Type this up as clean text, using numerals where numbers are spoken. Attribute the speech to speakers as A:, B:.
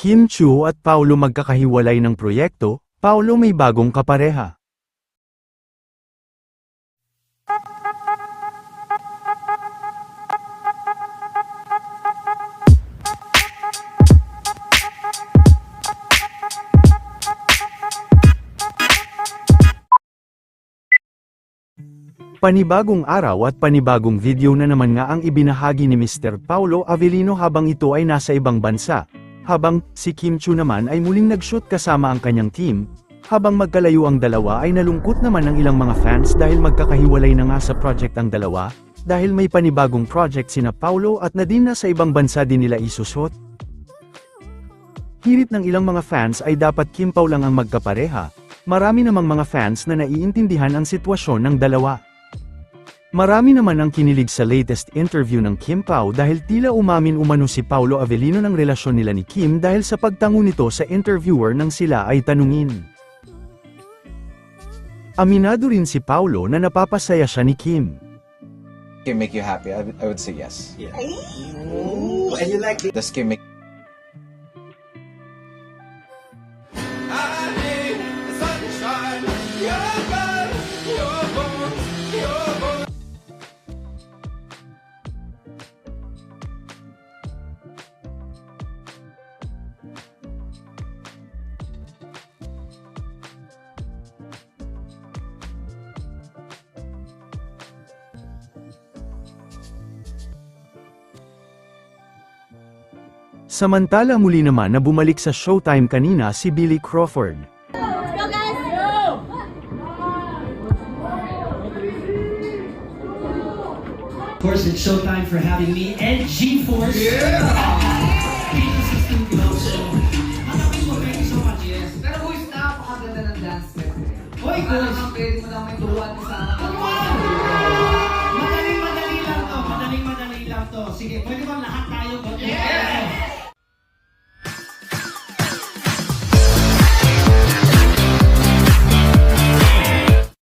A: Kim Chiu at Paulo magkakahiwalay ng proyekto, Paulo may bagong kapareha. Panibagong araw at panibagong video na naman nga ang ibinahagi ni Mr. Paulo Avellino habang ito ay nasa ibang bansa. Habang si Kim Chiu naman ay muling nag-shoot kasama ang kanyang team, habang magkalayo ang dalawa ay nalungkot naman ang ilang mga fans dahil magkakahiwalay na nga sa project ang dalawa, dahil may panibagong project sina Paulo at Nadine na sa ibang bansa din nila isushoot. Hirit ng ilang mga fans ay dapat Kim Pao lang ang magkapareha, marami namang mga fans na naiintindihan ang sitwasyon ng dalawa. Marami naman ang kinilig sa latest interview ng Kim Pao dahil tila umamin umano si Paulo Avellino ng relasyon nila ni Kim dahil sa pagtango nito sa interviewer nang sila ay tanungin. Aminado rin si Paulo na napapasaya siya ni Kim.
B: Kim make you happy? I would say yes.
C: Yeah. Ooh, and you like it?
B: Does Kim make
A: Samantala muli naman na bumalik sa Showtime kanina si Billy Crawford.
D: Of course, it's showtime for having me and G-Force. Yeah! Thank you so much.
E: Yes. Pero boys, napakaganda ng dance step.
D: Hoy,
E: Parang
D: boys!
E: ang pwede mo lang may turuan kasama.
D: Madali lang to. Sige, pwede ba lahat